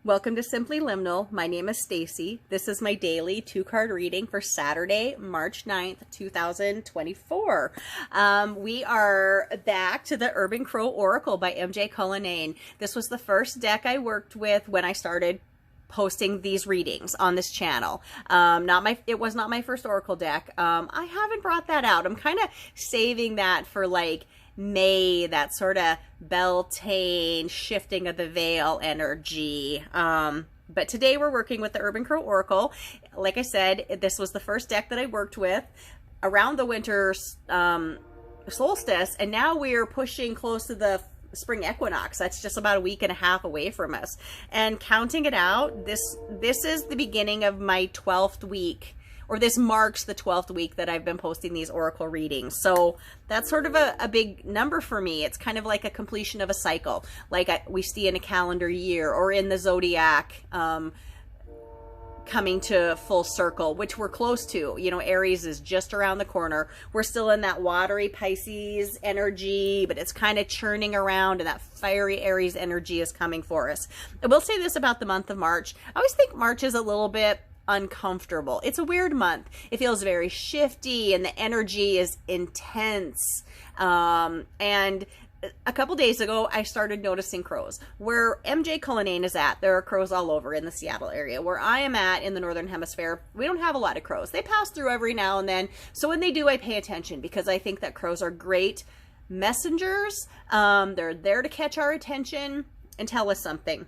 Welcome to Simply Liminal. My name is Stacy. This is my daily 2-card reading for Saturday, March 9th, 2024. We are back to the Urban Crow Oracle by MJ Cullinane. This was the first deck I worked with when I started posting these readings on this channel. It was not my first Oracle deck. I haven't brought that out. I'm kind of saving that for like May, that sort of Beltane shifting of the veil energy. But today we're working with the Urban Crow Oracle. Like I said, this was the first deck that I worked with around the winter solstice, and now we're pushing close to the spring equinox. That's just about a week and a half away from us. And counting it out, this is the beginning of my 12th week, or this marks the 12th week that I've been posting these Oracle readings. So that's sort of a big number for me. It's kind of like a completion of a cycle, like we see in a calendar year or in the zodiac, coming to full circle, which we're close to. You know, Aries is just around the corner. We're still in that watery Pisces energy, but it's kind of churning around, and that fiery Aries energy is coming for us. I will say this about the month of March. I always think March is a little bit uncomfortable. It's a weird month. It feels very shifty and the energy is intense. And a couple days ago, I started noticing crows. Where MJ Cullinane is at, there are crows all over in the Seattle area. Where I am at in the Northern Hemisphere, we don't have a lot of crows. They pass through every now and then. So when they do, I pay attention because I think that crows are great messengers. They're there to catch our attention and tell us something.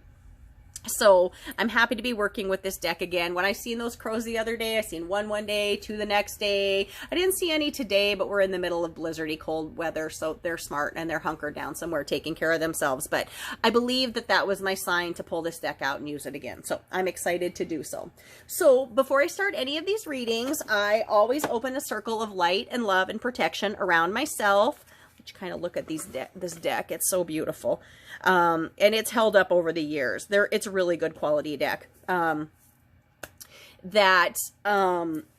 So I'm happy to be working with this deck again. When I seen those crows the other day, I seen one day, two the next day. I didn't see any today, but we're in the middle of blizzardy cold weather, so they're smart and they're hunkered down somewhere taking care of themselves. But I believe that that was my sign to pull this deck out and use it again. So I'm excited to do so. So before I start any of these readings, I always open a circle of light and love and protection around myself. Kind of look at this deck. It's so beautiful. And it's held up over the years. It's a really good quality deck. I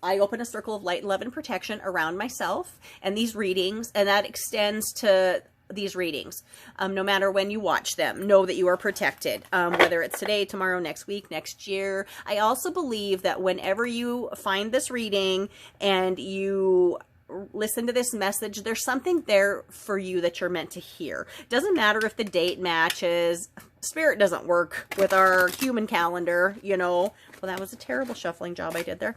open a circle of light, love, and protection around myself and these readings, and that extends to these readings. No matter when you watch them, know that you are protected, whether it's today, tomorrow, next week, next year. I also believe that whenever you find this reading and you listen to this message, there's something there for you that you're meant to hear. Doesn't matter if the date matches. Spirit doesn't work with our human calendar, you know. Well, that was a terrible shuffling job I did there.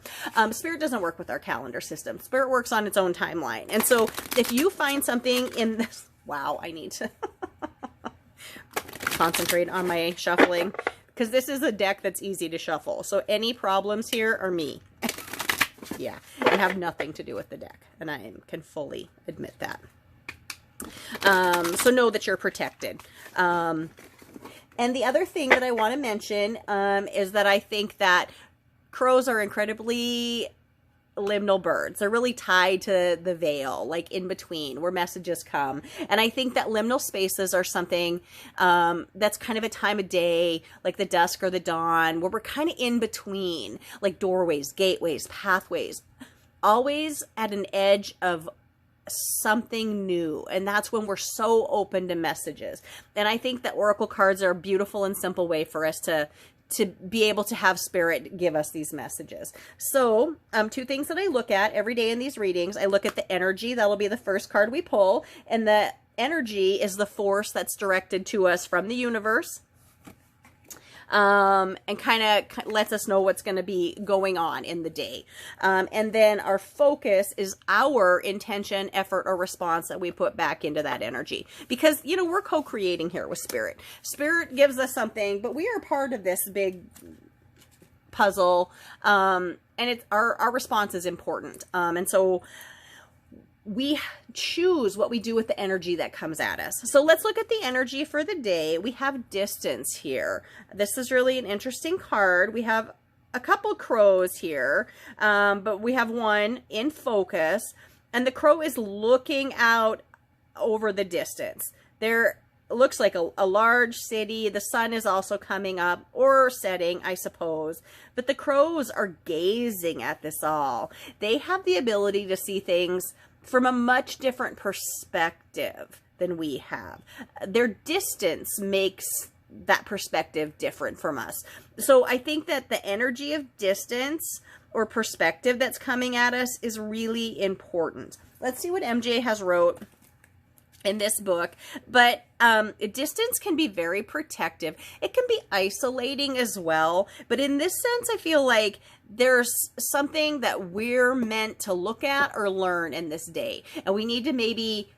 Spirit doesn't work with our calendar system. Spirit works on its own timeline. And so if you find something in this, wow, I need to concentrate on my shuffling because this is a deck that's easy to shuffle. So any problems here are me. Yeah, and have nothing to do with the deck, and I can fully admit that. So know that you're protected. And the other thing that I want to mention is that I think that crows are incredibly liminal birds. They're really tied to the veil, like in between where messages come. And I think that liminal spaces are something that's kind of a time of day, like the dusk or the dawn, where we're kind of in between, like doorways, gateways, pathways, always at an edge of something new. And that's when we're so open to messages. And I think that oracle cards are a beautiful and simple way for us to be able to have spirit give us these messages. So, two things that I look at every day in these readings. I look at the energy. That'll be the first card we pull. And the energy is the force that's directed to us from the universe. And kind of lets us know what's going to be going on in the day. And then our focus is our intention, effort, or response that we put back into that energy. Because, you know, we're co-creating here with Spirit. Spirit gives us something, but we are part of this big puzzle. And our response is important. And so we choose what we do with the energy that comes at us. So let's look at the energy for the day. We have distance here. This is really an interesting card. We have a couple crows here, but we have one in focus, and the crow is looking out over the distance. There looks like a large city. The sun is also coming up or setting, I suppose, but the crows are gazing at this all. They have the ability to see things from a much different perspective than we have. Their distance makes that perspective different from us. So I think that the energy of distance or perspective that's coming at us is really important. Let's see what MJ has wrote in this book. But distance can be very protective. It can be isolating as well. But in this sense, I feel like there's something that we're meant to look at or learn in this day. And we need to maybe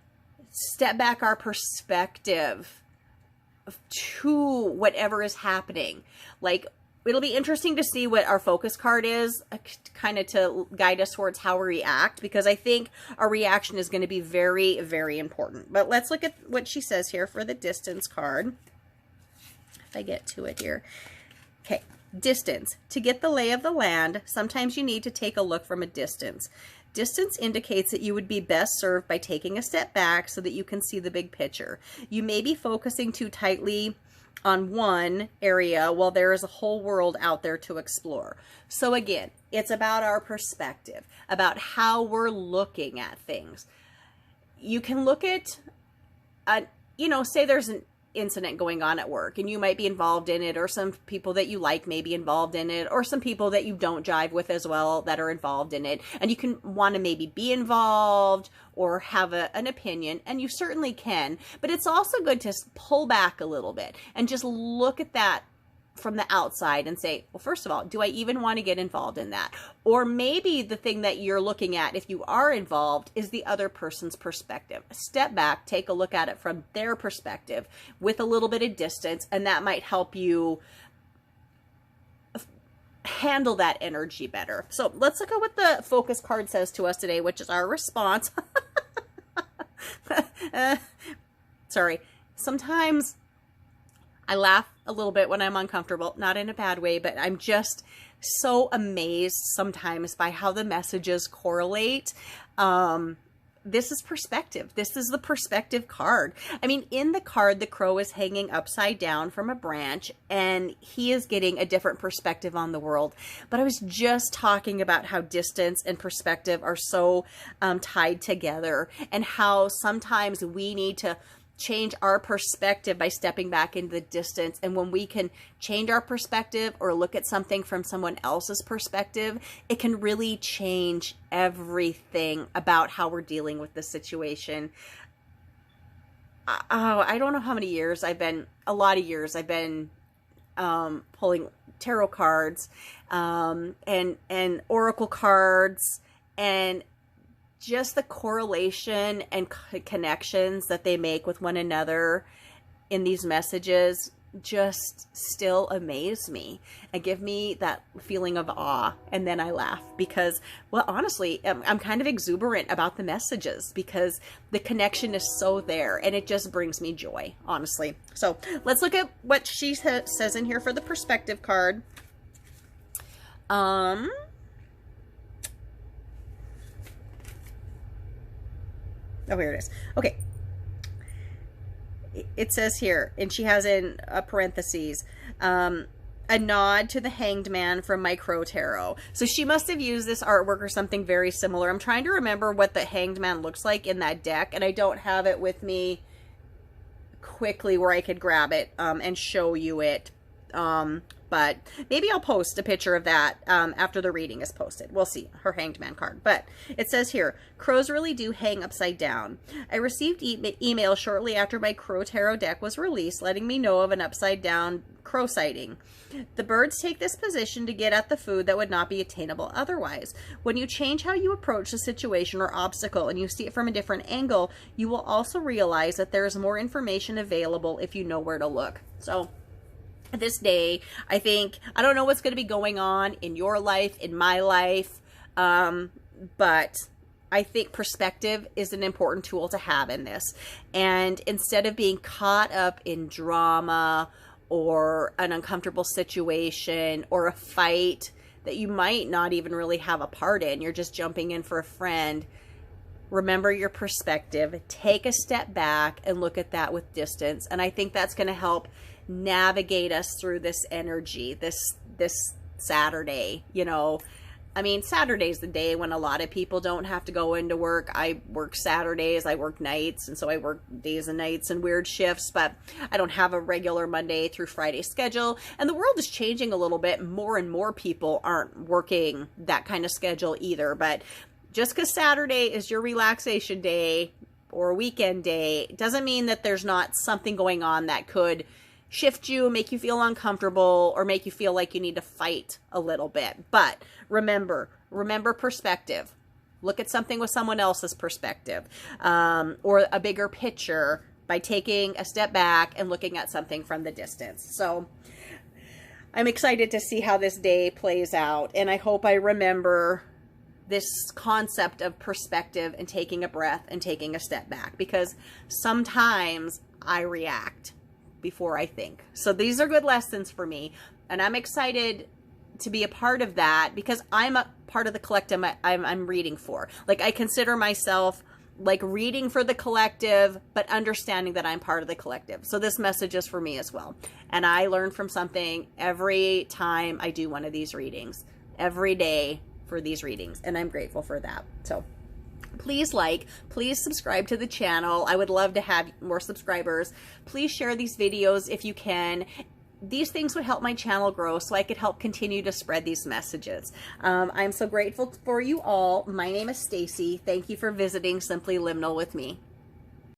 step back our perspective to whatever is happening. Like, it'll be interesting to see what our focus card is, kind of to guide us towards how we react, because I think our reaction is going to be very, very important. But let's look at what she says here for the distance card. If I get to it here. Okay, distance. To get the lay of the land, sometimes you need to take a look from a distance. Distance indicates that you would be best served by taking a step back so that you can see the big picture. You may be focusing too tightly on one area while there is a whole world out there to explore. So again, it's about our perspective, about how we're looking at things. You can look at, you know, say there's an incident going on at work and you might be involved in it, or some people that you like may be involved in it, or some people that you don't jive with as well that are involved in it, and you can want to maybe be involved or have an opinion, and you certainly can. But it's also good to pull back a little bit and just look at that from the outside and say, well, first of all, do I even want to get involved in that? Or maybe the thing that you're looking at, if you are involved, is the other person's perspective. Step back, take a look at it from their perspective with a little bit of distance, and that might help you handle that energy better. So let's look at what the focus card says to us today, which is our response. Sorry. Sometimes I laugh a little bit when I'm uncomfortable, not in a bad way, but I'm just so amazed sometimes by how the messages correlate. This is perspective. This is the perspective card. I mean, in the card, the crow is hanging upside down from a branch, and he is getting a different perspective on the world. But I was just talking about how distance and perspective are so tied together, and how sometimes we need to change our perspective by stepping back into the distance. And when we can change our perspective or look at something from someone else's perspective, it can really change everything about how we're dealing with the situation. I don't know how many years I've been, a lot of years I've been pulling tarot cards and oracle cards, and just the correlation and connections that they make with one another in these messages just still amaze me and give me that feeling of awe. And then I laugh because, well, honestly, I'm kind of exuberant about the messages because the connection is so there, and it just brings me joy, honestly. So let's look at what she says in here for the perspective card. Oh, here it is. Okay. It says here, and she has in parentheses, a nod to the Hanged Man from my Crow Tarot. So she must have used this artwork or something very similar. I'm trying to remember what the Hanged Man looks like in that deck, and I don't have it with me quickly where I could grab it and show you it. But maybe I'll post a picture of that after the reading is posted. We'll see, her Hanged Man card. But it says here, crows really do hang upside down. I received email shortly after my Crow Tarot deck was released letting me know of an upside down crow sighting. The birds take this position to get at the food that would not be attainable otherwise. When you change how you approach the situation or obstacle and you see it from a different angle, you will also realize that there is more information available if you know where to look. So this day, I think, I don't know what's going to be going on in your life, in my life, but I think perspective is an important tool to have in this. And instead of being caught up in drama or an uncomfortable situation or a fight that you might not even really have a part in, you're just jumping in for a friend, remember your perspective, take a step back and look at that with distance. And I think that's going to help navigate us through this energy, this Saturday, you know, I mean, Saturday's the day when a lot of people don't have to go into work. I work Saturdays, I work nights, and so I work days and nights and weird shifts, but I don't have a regular Monday through Friday schedule. And the world is changing a little bit. More and more people aren't working that kind of schedule either. But just because Saturday is your relaxation day or weekend day doesn't mean that there's not something going on that could shift you, make you feel uncomfortable, or make you feel like you need to fight a little bit. But remember perspective. Look at something with someone else's perspective, or a bigger picture by taking a step back and looking at something from the distance. So I'm excited to see how this day plays out, and I hope I remember this concept of perspective and taking a breath and taking a step back, because sometimes I react before I think. So these are good lessons for me, and I'm excited to be a part of that because I'm a part of the collective I'm reading for. Like, I consider myself like reading for the collective, but understanding that I'm part of the collective. So this message is for me as well. And I learn from something every time I do one of these readings, every day for these readings, and I'm grateful for that. So please please subscribe to the channel. I would love to have more subscribers. Please share these videos if you can. These things would help my channel grow so I could help continue to spread these messages. I'm so grateful for you all. My name is Stacy. Thank you for visiting Simply Liminal with me.